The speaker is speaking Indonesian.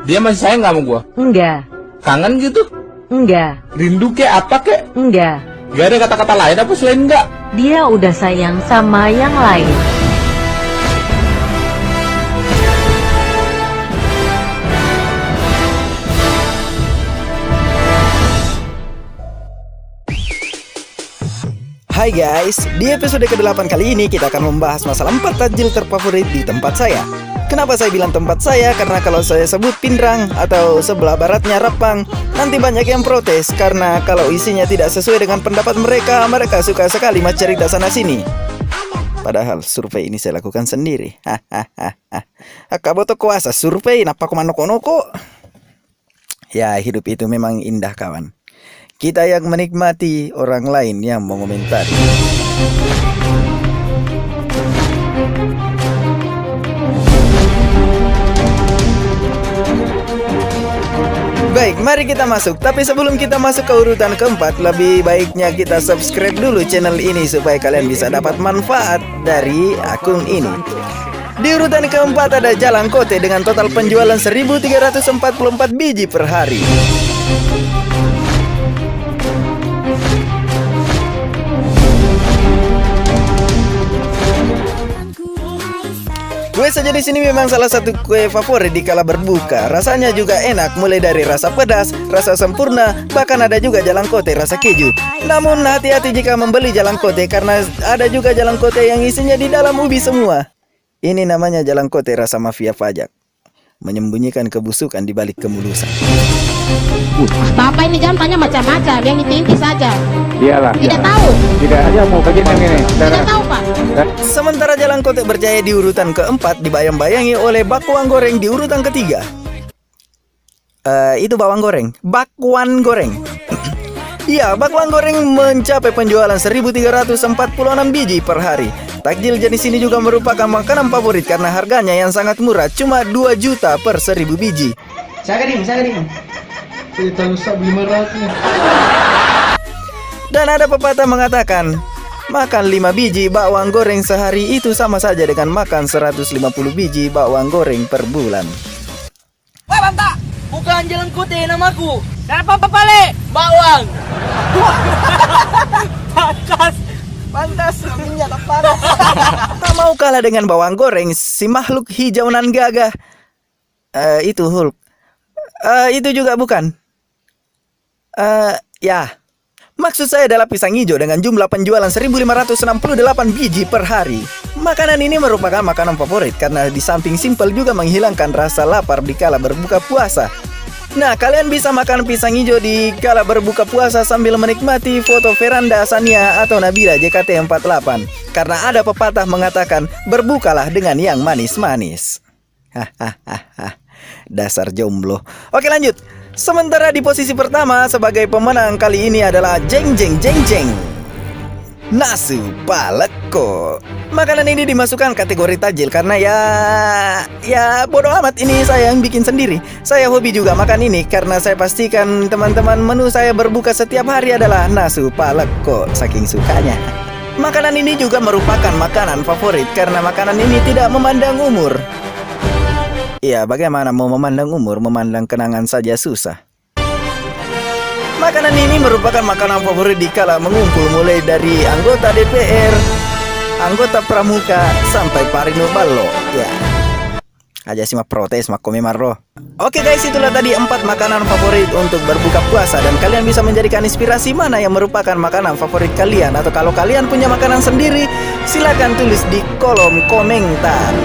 Dia masih sayang nggak sama gua? Enggak. Kangen gitu? Enggak. Rindu kek apa kek? Enggak. Gak ada kata-kata lain apa selain enggak? Dia udah sayang sama yang lain. Hai guys, di episode ke-8 kali ini kita akan membahas masalah 4 takjil terfavorit di tempat saya. Kenapa saya bilang tempat saya? Karena kalau saya sebut Pindrang atau sebelah baratnya Rapang, nanti banyak yang protes karena kalau isinya tidak sesuai dengan pendapat mereka, mereka suka sekali cerita sana sini. Padahal survei ini saya lakukan sendiri. Akaboto kuasa survei napa noko-noko. Ya, hidup itu memang indah kawan. Kita yang menikmati, orang lain yang mengomentari. Baik, mari kita masuk. Tapi sebelum kita masuk ke urutan keempat, lebih baiknya kita subscribe dulu channel ini supaya kalian bisa dapat manfaat dari akun ini. Di urutan keempat ada Jalangkote dengan total penjualan 1344 biji per hari. Kue saja di sini memang salah satu kue favorit di kala berbuka. Rasanya juga enak, mulai dari rasa pedas, rasa sempurna, bahkan ada juga Jalangkote rasa keju. Namun hati-hati jika membeli Jalangkote karena ada juga Jalangkote yang isinya di dalam ubi semua. Ini namanya Jalangkote rasa mafia pajak, menyembunyikan kebusukan di balik kemulusan. Bapak ini jangan tanya macam-macam, yang inti-inti saja. Iyalah. Tidak tahu. Tidak aja mau begini yang ini. Tidak tahu, Pak. Sementara Jalangkote berjaya di urutan keempat dibayang-bayangi oleh bakwan goreng di urutan ketiga. Itu bawang goreng, bakwan goreng. Iya, bakwan goreng mencapai penjualan 1346 biji per hari. Takjil jenis ini juga merupakan makanan favorit karena harganya yang sangat murah, cuma 2 juta per 1000 biji. Saya kadim. Dan ada pepatah mengatakan, makan 5 biji bawang goreng sehari itu sama saja dengan makan 150 biji bawang goreng per bulan. Wah, Banta, bukan Jalangkote namaku. Kenapa balik? Bawang. Pantas, minyak tak panas. Tak mau kalah dengan bawang goreng, si makhluk hijau nan gagah. Itu Hulk. Itu juga bukan. Ya. Maksud saya adalah pisang hijau dengan jumlah penjualan 1568 biji per hari. Makanan ini merupakan makanan favorit karena di samping simpel juga menghilangkan rasa lapar di kala berbuka puasa. Nah, kalian bisa makan pisang hijau di kala berbuka puasa sambil menikmati foto Veranda Sania atau Nabila JKT48. Karena ada pepatah mengatakan, berbukalah dengan yang manis-manis. Hahaha, dasar jomblo. Oke, lanjut. Sementara di posisi pertama sebagai pemenang kali ini adalah Jeng Nasu Paleko. Makanan ini dimasukkan kategori takjil karena ya bodoh amat, ini saya yang bikin sendiri. Saya hobi juga makan ini karena saya pastikan teman-teman menu saya berbuka setiap hari adalah nasu paleko, saking sukanya. Makanan ini juga merupakan makanan favorit karena makanan ini tidak memandang umur. Iya, bagaimana mau memandang umur, memandang kenangan saja susah. Makanan ini merupakan makanan favorit di kala mengumpul mulai dari anggota DPR, anggota pramuka, sampai Parino Ballo. Ya, aja sih mah protes, mah komen marro. Oke guys, itulah tadi 4 makanan favorit untuk berbuka puasa. Dan kalian bisa menjadikan inspirasi mana yang merupakan makanan favorit kalian. Atau kalau kalian punya makanan sendiri, silakan tulis di kolom komentar.